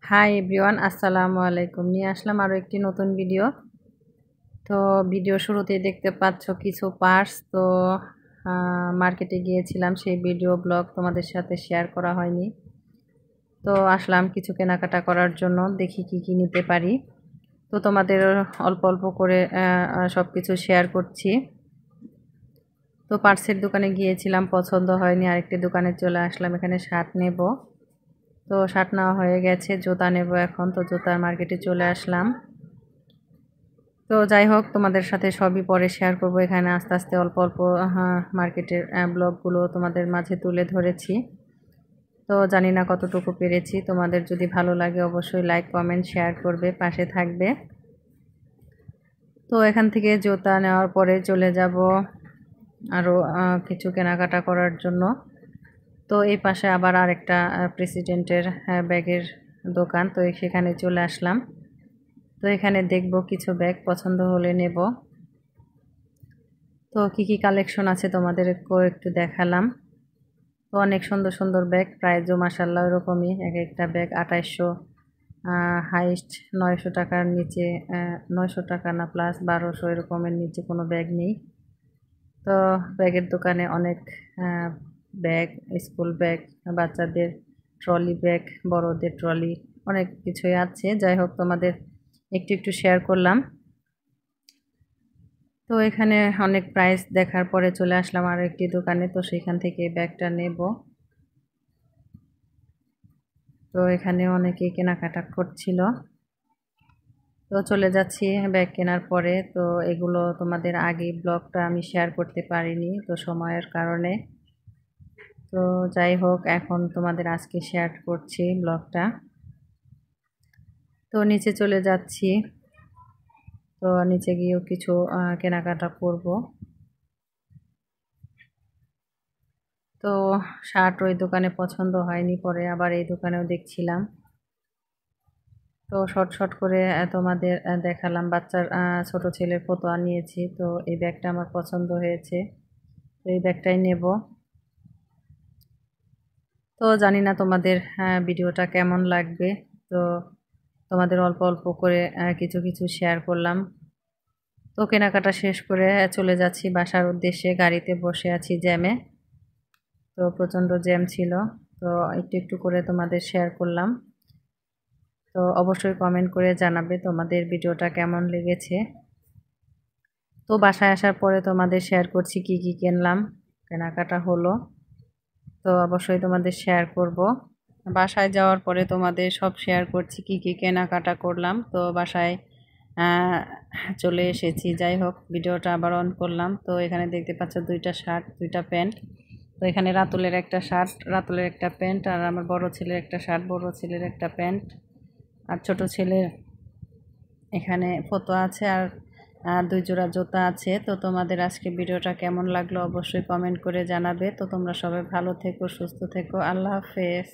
Hi everyone, আসসালামু আলাইকুম। নিয়ে আসলাম আরও একটি নতুন ভিডিও। তো ভিডিও শুরুতেই দেখতে পাচ্ছ কিছু পার্স। তো মার্কেটে গিয়েছিলাম, সেই ভিডিও ব্লগ তোমাদের সাথে শেয়ার করা হয়নি। তো আসলাম কিছু কেনাকাটা করার জন্য, দেখি কি নিতে পারি। তো তোমাদের অল্প অল্প করে সব কিছু শেয়ার করছি। তো পার্সের দোকানে গিয়েছিলাম, পছন্দ হয়নি, আরেকটি দোকানে চলে আসলাম। এখানে শার্ট নেব। তো শার্ট নেওয়া হয়ে গেছে, জুতা নেব এখন। তো জুতার মার্কেটে চলে আসলাম। তো যাই হোক, তোমাদের সাথে সবই পরে শেয়ার করব। এখানে আস্তে আস্তে অল্প অল্প মার্কেটের ব্লগগুলো তোমাদের মাঝে তুলে ধরেছি। তো জানি না কতটুকু পেরেছি। তোমাদের যদি ভালো লাগে অবশ্যই লাইক কমেন্ট শেয়ার করবে, পাশে থাকবে। তো এখান থেকে জুতা নেওয়ার পরে চলে যাব আরও কিছু কেনাকাটা করার জন্য। তো এই পাশে আবার আরেকটা প্রেসিডেন্টের ব্যাগের দোকান। তো সেখানে চলে আসলাম। তো এখানে দেখব, কিছু ব্যাগ পছন্দ হলে নেব। তো কি কালেকশন আছে তোমাদেরকেও একটু দেখালাম। তো অনেক সুন্দর সুন্দর ব্যাগ, প্রাইসও মাসাল্লাহ ওরকমই। এক একটা ব্যাগ 2800, হাইস্ট 900 টাকার নিচে, 900 টাকা না প্লাস 1200, এরকমের নিচে কোনো ব্যাগ নেই। তো ব্যাগের দোকানে অনেক ব্যাগ, স্কুল ব্যাগ, বাচ্চাদের ট্রলি ব্যাগ, বড়দের ট্রলি, অনেক কিছুই আছে। যাই হোক, তোমাদের একটু একটু শেয়ার করলাম। তো এখানে অনেক প্রাইস দেখার পরে চলে আসলাম আরও একটি দোকানে। তো সেখান থেকে ব্যাগটা নেব। তো এখানে অনেকেই কেনাকাটা করছিল। তো চলে যাচ্ছি ব্যাগ কেনার পরে। তো এগুলো তোমাদের আগে ব্লগটা আমি শেয়ার করতে পারিনি, তো সময়ের কারণে। তো যাই হোক, এখন তোমাদের আজকে শেয়ার করছি ব্লগটা। তো নিচে চলে যাচ্ছি। তো নিচে গিয়েও কিছু কেনাকাটা করব। তো শার্ট ওই দোকানে পছন্দ হয়নি, পরে আবার এই দোকানেও দেখছিলাম। তো শর্ট করে তোমাদের দেখালাম। বাচ্চার ছোট ছেলের ফটো নিয়েছি। তো এই ব্যাগটা আমার পছন্দ হয়েছে, তো এই ব্যাগটাই নেব। তো জানি না তোমাদের ভিডিওটা কেমন লাগবে। তো তোমাদের অল্প অল্প করে কিছু কিছু শেয়ার করলাম। তো কেনাকাটা শেষ করে চলে যাচ্ছি বাসার উদ্দেশ্যে। গাড়িতে বসে আছি জ্যামে। তো প্রচণ্ড জ্যাম ছিল। তো একটু একটু করে তোমাদের শেয়ার করলাম। তো অবশ্যই কমেন্ট করে জানাবে তোমাদের ভিডিওটা কেমন লেগেছে। তো বাসায় আসার পরে তোমাদের শেয়ার করছি কি কিনলাম, কেনাকাটা হলো। তো অবশ্যই তোমাদের শেয়ার করব। বাসায় যাওয়ার পরে তোমাদের সব শেয়ার করছি কি কেনাকাটা করলাম। তো বাসায় চলে এসেছি। যাই হোক, ভিডিওটা আবার অন করলাম। তো এখানে দেখতে পাচ্ছ দুইটা শার্ট, দুইটা প্যান্ট। তো এখানে রাতুলের একটা শার্ট, রাতুলের একটা প্যান্ট, আর আমার বড় ছেলের একটা শার্ট, বড় ছেলের একটা প্যান্ট, আর ছোট ছেলের এখানে ফটো আছে, আর 2 জোড়া জুতা আছে। তো তোমাদের আজকে ভিডিওটা কেমন লাগলো অবশ্যই কমেন্ট করে জানাবে। তো তোমরা সবাই ভালো থেকো, সুস্থ থেকো। আল্লাহ হাফেজ।